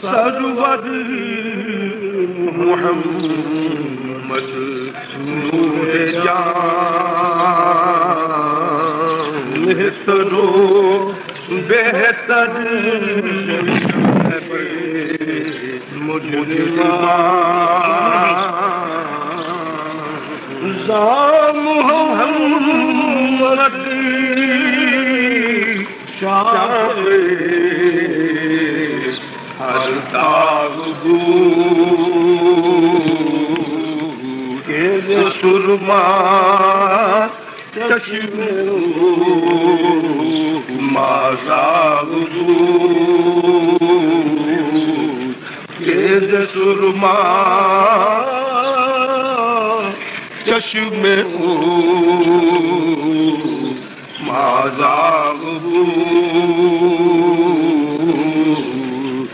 Server Mohammad नूर जान बेहतरो बेहतर मोहम्मद शाह हर दागू के सुरमा चश्मे माजागू के सुरमा चश्मे माजागू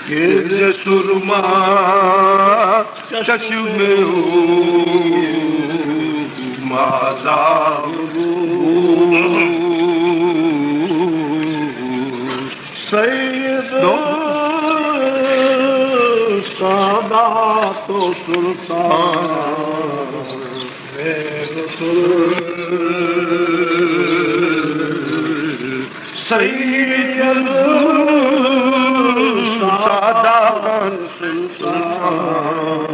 के सुरमा चश्मे माजागू सैयदो सादातो सुल्तान सैयदो सादात सुल्तान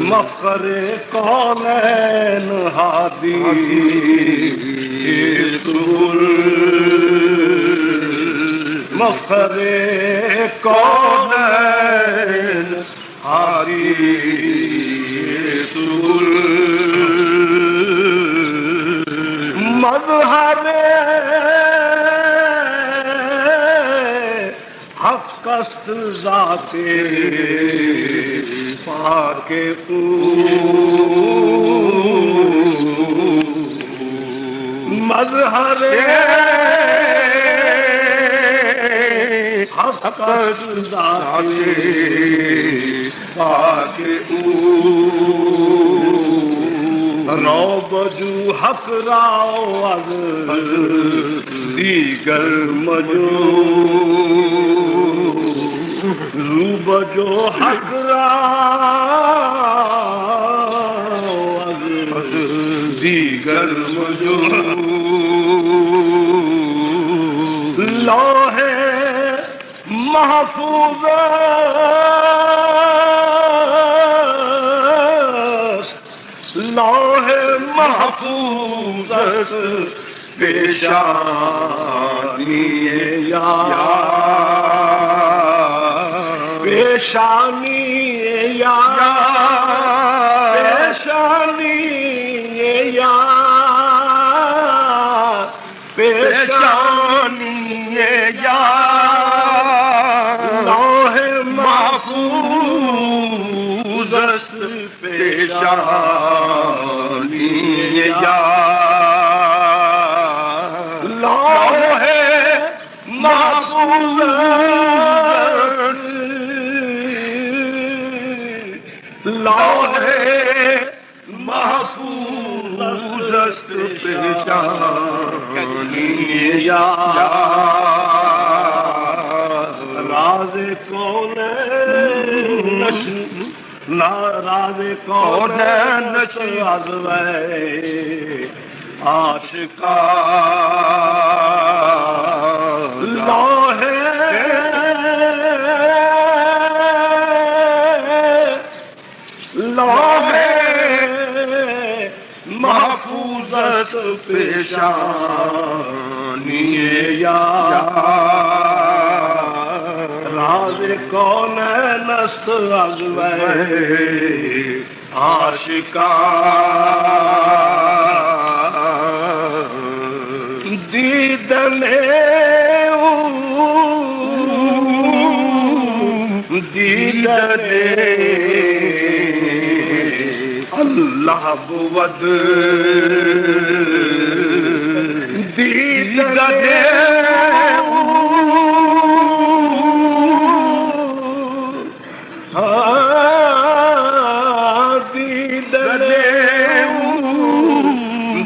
मफ़ख़रे कौनैन हादी मफ़ख़रे कौनैन हादी मज़हरे हक़ अस्त ज़ाते पाके मज़हरे हक़ अस्त ज़ाते पाके रोबजू हक राओ अग दीगर मजो रूबजो हक राओ अग दीगर मजो लोहे महफूज लौहे महफूज पेशानी या पेशानी या पेशानी या पेशानी या लौहे महफूज पेशानी या लौहे महफूज लौहे महफूज पेशानी या राज कौन नाराज कौन नशयाज आशिका लोहे लोहे महफूजत पेशानी या राज कौन नस्त अज़वे आशिका दीदने दीदने अल्लाह बुवद दीदने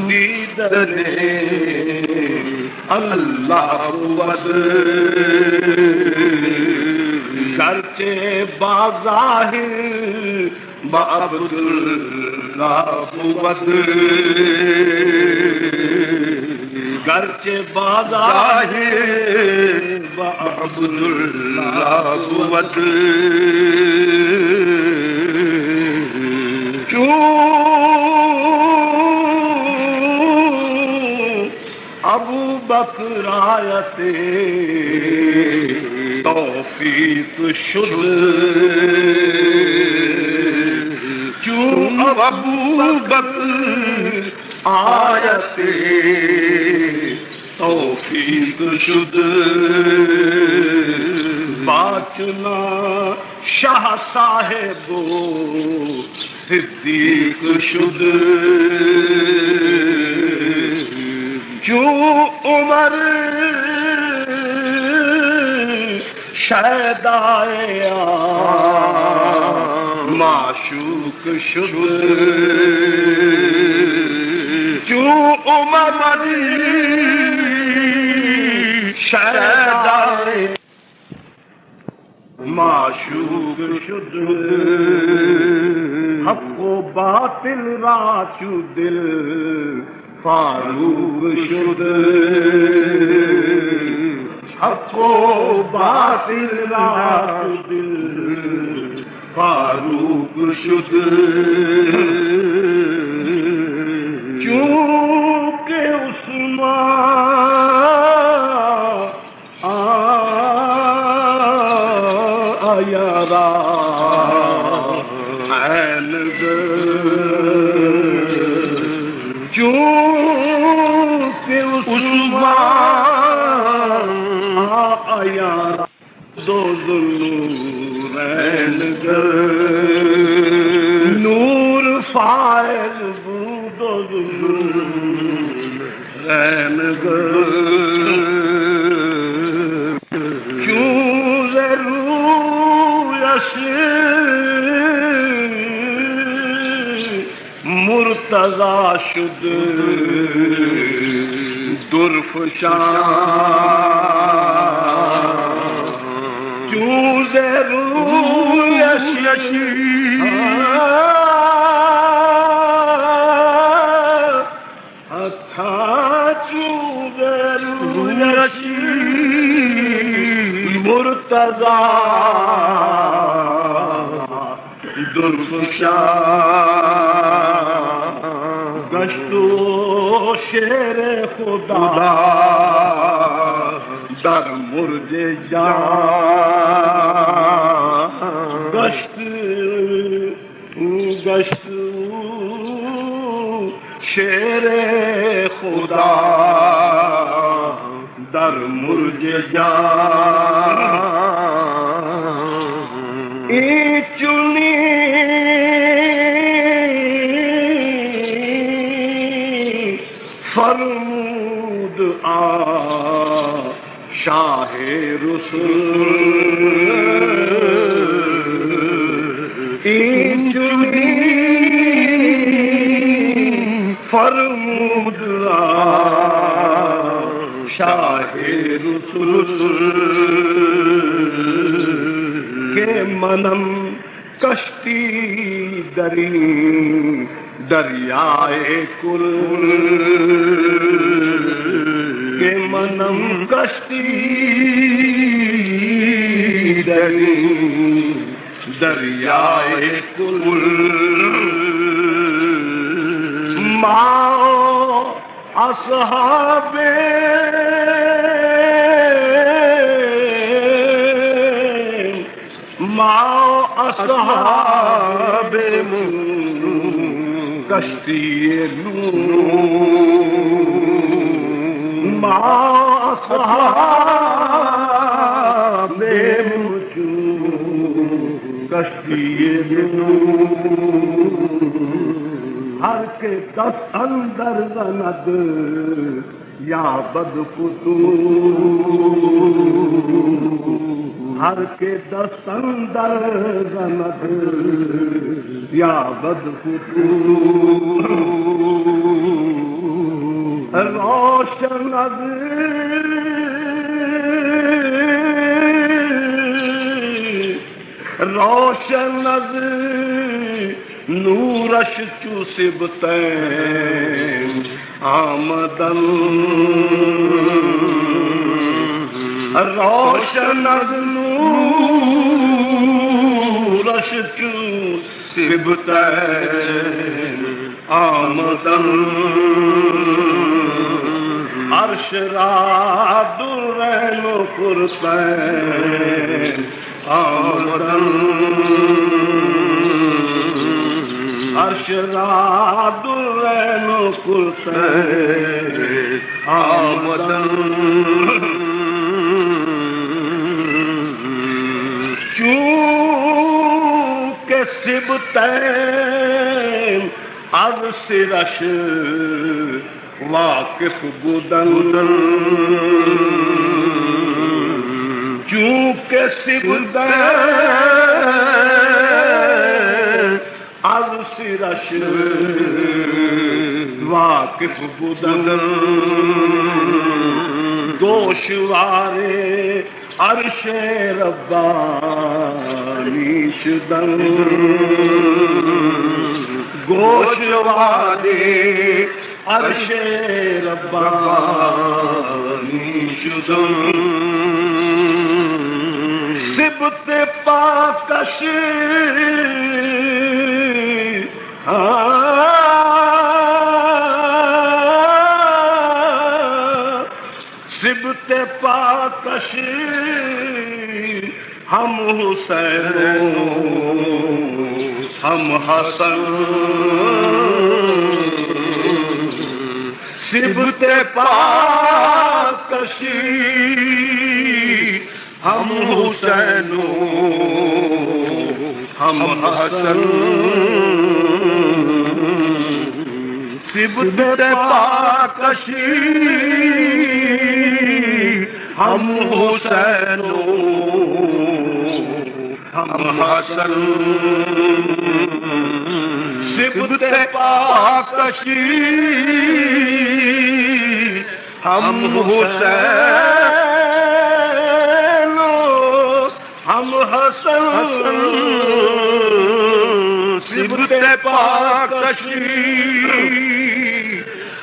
दीदने अल्लाह بود گرچه بظاهر با عبدالله بود گرچه بظاهر با عبدالله بود ابو بکر آیت توفیق شد چون ابو بکر آیت توفیق شد باچنا شاہ صاحب صدیق شد جو عمر شیدائے معشوق شد جو عمر شیدائے معشوق شد حق و باطل را چو دل فاروق شد حق و باطل را چو دل فاروق شد چونکہ عثمان آیا را عین چونکہ عثمان آیا را دو ذوالنورین نور فائز بود و ذوالنورین چون رویش مرتضی شد درفشان چون رویش مرتضی درفشان گشت و شعر خدا در مرج جان گشت شعر خدا در مرج جان ای چنی فرمود شاہ رسول ای چنی فرمود شاہ رسول کہ منم کشتی دری دریائے کل کہ منم کشتی دری دریائے کل ماں اصحاب اصحاب کشتی نور اصحاب کشتی نور ہر کے دس اندر زند یا بد ہر کے دس اندر زند یا بد روشن रोशन अज़ नूरश चूसिबतैन आमदन रोशन अज़ नूरश चूसिबतैन आमदन अर्श रा दुर्रैन कुरसैन आमदन अर्श रा दुर्रैन कुरसैन आमदन चूंकि सिबतैन अज़ सिरश वाकिफ बुदन चूंकि सिबतैन अज़ सिरश वाकिफ बुदन गोशवारे अर्शे रब्बानी शुदन गोशवारे अर्शे रब्बानी शुदन सिबत पाकश सिबत पाकश हम हुसैन हम हसन सिबत पाकशी हम हुसैन हम हसन सिबत पाकशी हम हुसैन हम हसन सिबत पाकशी हम हुसैन हम हसन सिबत पाकशी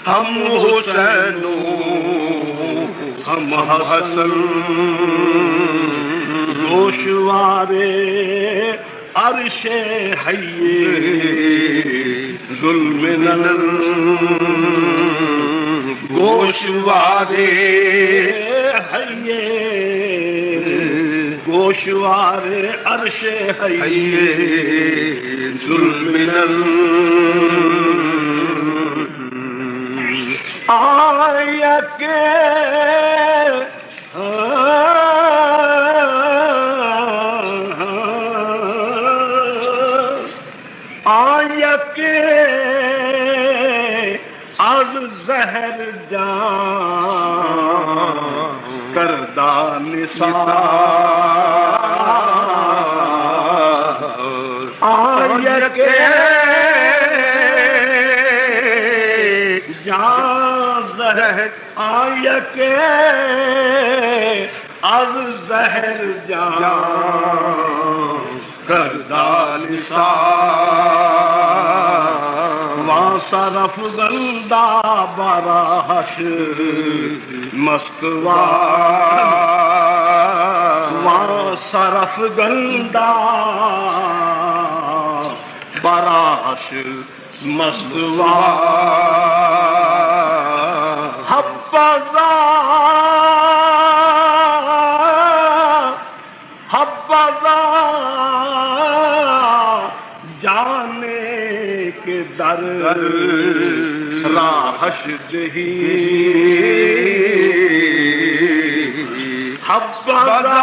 हम हुसैन हम हसन गोशवारे अर्शे हय्ये ज़ुल्म नज़र गोशवारे हय्ये गोशवारे अर्शे हय्ये ज़ुल्म नज़र आया के आज जहर जान करदा निसार आय के जान जहर आय के आज जहर जान करदा निसार सरफ गंदा बराश मस्तवा सरफ गंदा बराश मस्तवा हब्बज़ा हब्बज़ा जाने के दर राहश दही हब्बज़ा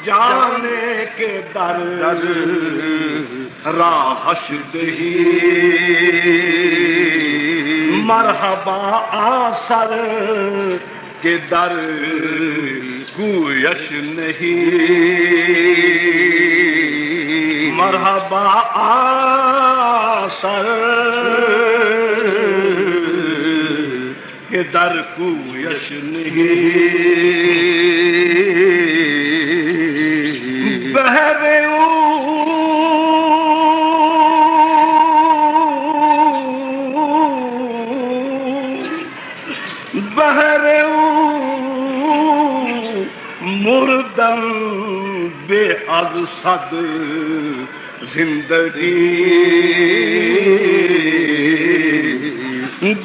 जाने के दर राहश दही मरहबा आसर के दर कुयश नहीं मरहबा आसर के दर कुयश नहीं बहरे बहरे मुर्दम बेअज़ सद जिंदगी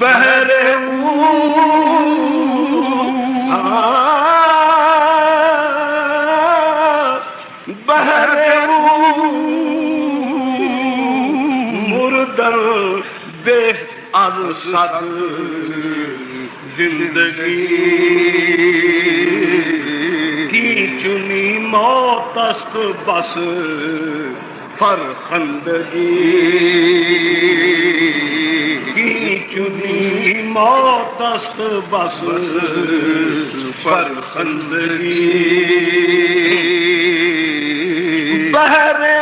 बहरे बहरे मुर्दम बेअज़ सद जिंदगी की चुनी मौतस्त बस फरखंदगी की चुनी मौतस्त बस फरखंदगी बहरे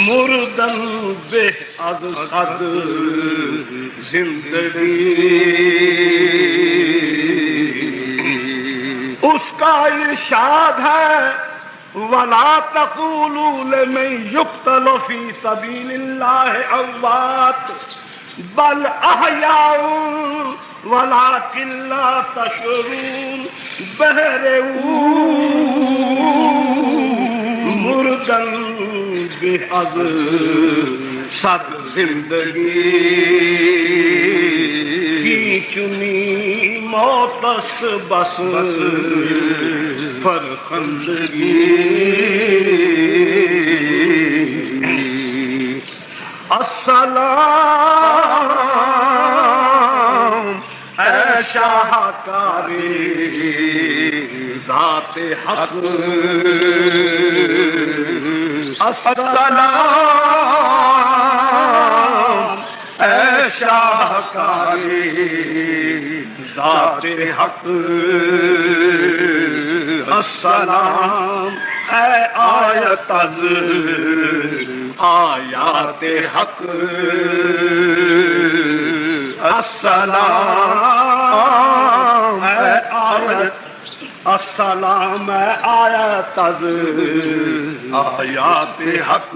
मुर्दन बेअज़ सद जिंदगी उसका इरशाद है वला तक़ूलू लिमन युक़्तलु फी सबीलिल्लाह अम्वात बल अहयाउन वलाकिन ला तशऊरून बहरे मुर्दन बेअज़ सद जिंदगी की चुनी मौतस्त बस फरखंदगी अस्सलाम ऐ शाहकारे ज़ाते हक़ अस्सलाम ऐ शाहकारे ज़ाते हक़ अस्सलाम ऐ आयतज़ आयाते हक़ अस्सलाम ऐ आयत अस्सलाम ऐ आयतज़ आयाते हक़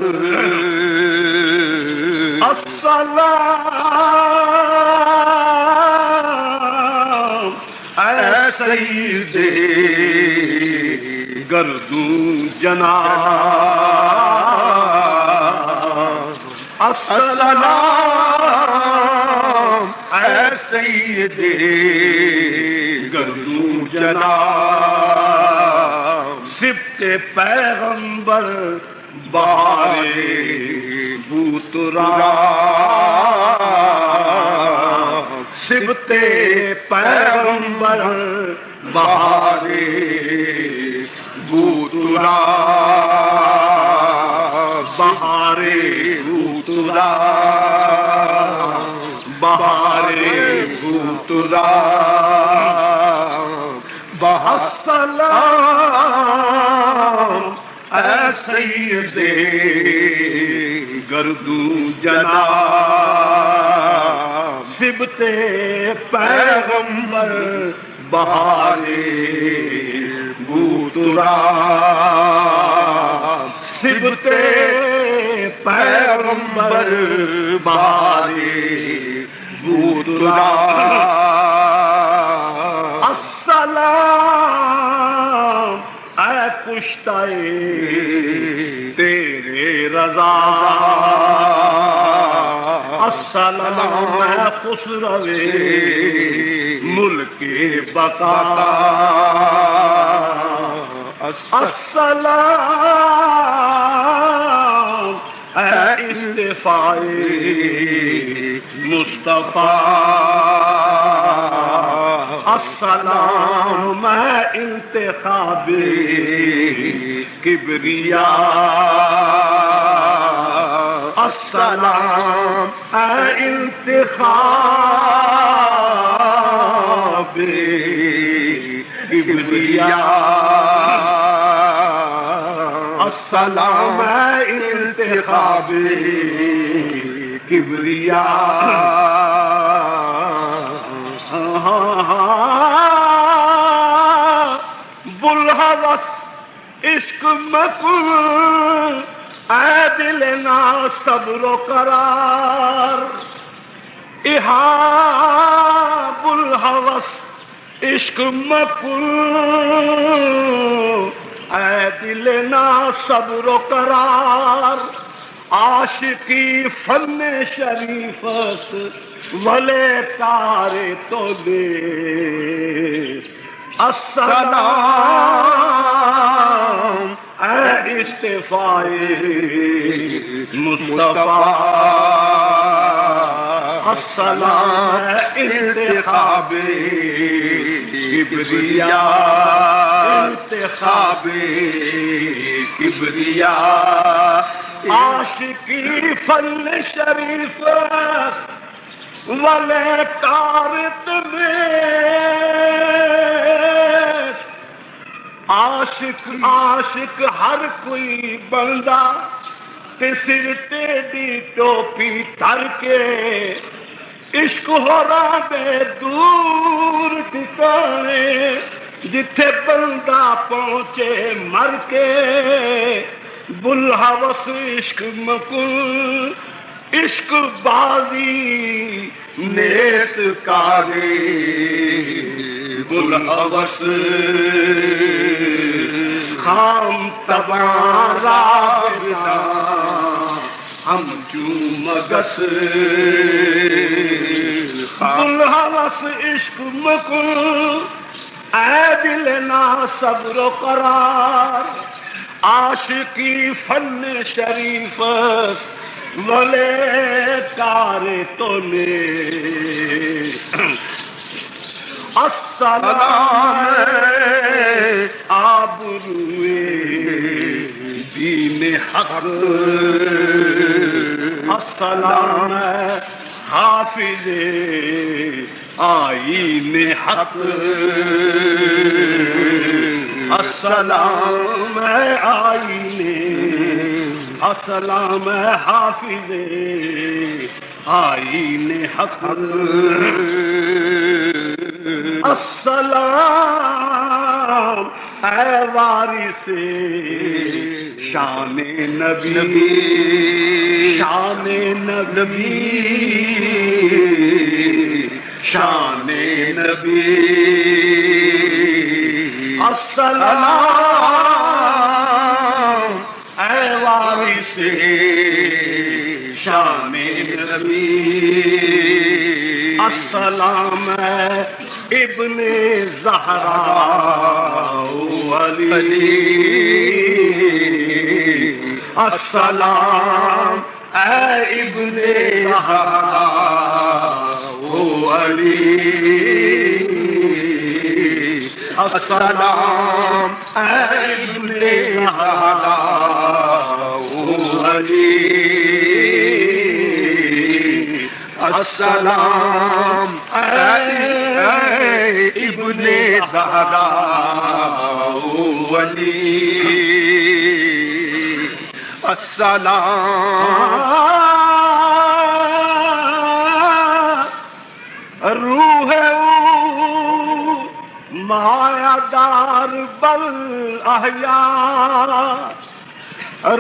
अस्सलाम ऐ सय्यदे गर्दू जना अस्सलाम ऐ सय्यदे गर्दू जना सिब्ते पैगंबर बहारे बूतरा सिब्ते पैगंबर बहारे बूतरा बहारे बूतरा बहारे बूतरा अस्सलाम ऐ सय्यदे गर्दू जना सिब्ते पैगंबर बहारे बूतरा सिब्ते पैगंबर बहारे बूतरा अस्सलाम ऐ कुश्ताए तेरे रज़ा अस्सलाम ऐ खुसरवे मुल्के बका अस्सलाम ऐ इस्तिफ़ाए मुस्तफ़ा अस्सलाम ऐ इंतिखाबे किबरिया अस्सलाम ऐ इंतिखाबे किबरिया अस्सलाम ऐ इंतिखाबे किबरिया इश्क मकुल ऐ दिल ना सब्रो करार इहाबुल हवस इश्क मकुल ऐ दिल ना सब्रो करार आशिकी फन शरीफत वले तारे तो दे अस्सलाम ऐ इस्तिफाए मुस्तफा अस्सलाम ऐ इंतिखाबे किबरिया इंतिखाबे किबरिया आशिकी फन शरीफ वले कारत में आशिक आशिक हर कोई बंदा ते सिर तेरी टोपी धर के इश्क हो रहा दे दूर ठिकाने जिथे बंदा पहुंचे मर के बुलहवस इश्क मकुल इश्क बाजी नेस कारे बुलहवस खाम तबारा हम क्यों मगस बुलहवस इश्क मकुल ऐ दिल ना सब्र करार आशिकी फन शरीफ वले तारे तोले अस्सलाम आबरुए दीन हक अस्सलाम हाफिजे आईन हक अस्सलाम आईने अस्सलाम हाफिजे आईने हक अस्सलाम ऐ वारिसे शाने नबी शाने नबी शाने नबी अस्सलाम ऐ वारिसे शाने नबी अस्सलाम इब्ने ज़हरा अली अस्सलाम ऐ इब्ने ज़हरा अली अस्सलाम ऐ इब्ने ज़हरा अली अस्सलाम ऐ इब्ने ज़हरा अली अस्सलाम रूह मायादार बल अहया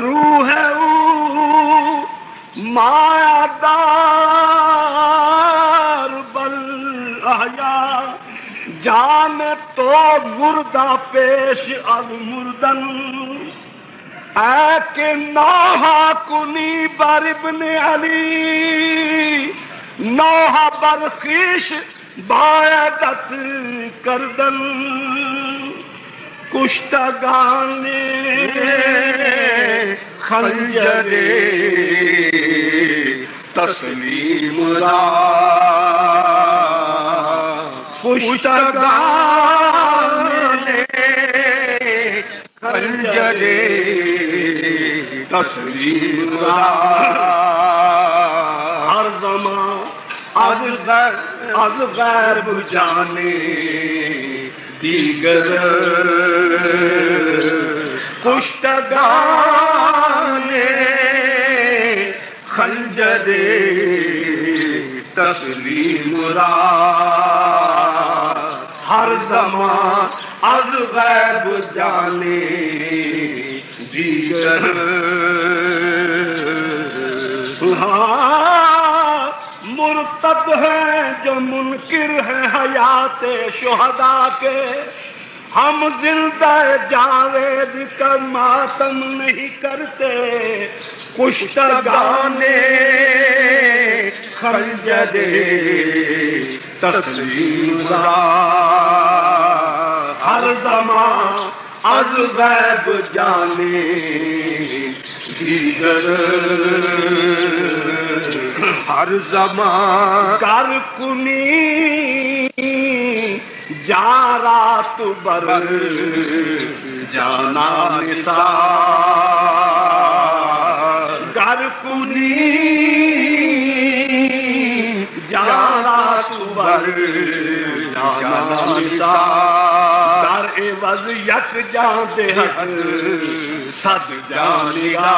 रूह मायादार बल अहया जान तो मुर्दा पेश अल मुर्दन ऐ के नौहा कुनी बर इब्ने अली नौहा बरखीश बायदत करदन कुश्तगाने खंजरे तस्लीम रा कुश्तगाने खंजरे तस्लीम रा हर ज़मा az gayb जाने दीगर कुश्तगाने खंजरे तस्लीम रा हर ज़मान अज़ ग़ैब जाने दीगर। हाँ, मुर्तद है जो मुनकिर है हयाते शुहदा के, हम जिंदा जावेद का मातम नहीं करते, कुश्तगाने खंजरे तस्लीम हर ज़मान अज़ ग़ैब जाने दीगर। हर ज़मान कर कुनी जारात बर जाना निसार। कर कुनी जारात बर जाना निसार। दर एवज़ यक जान देहत सद जानिगा।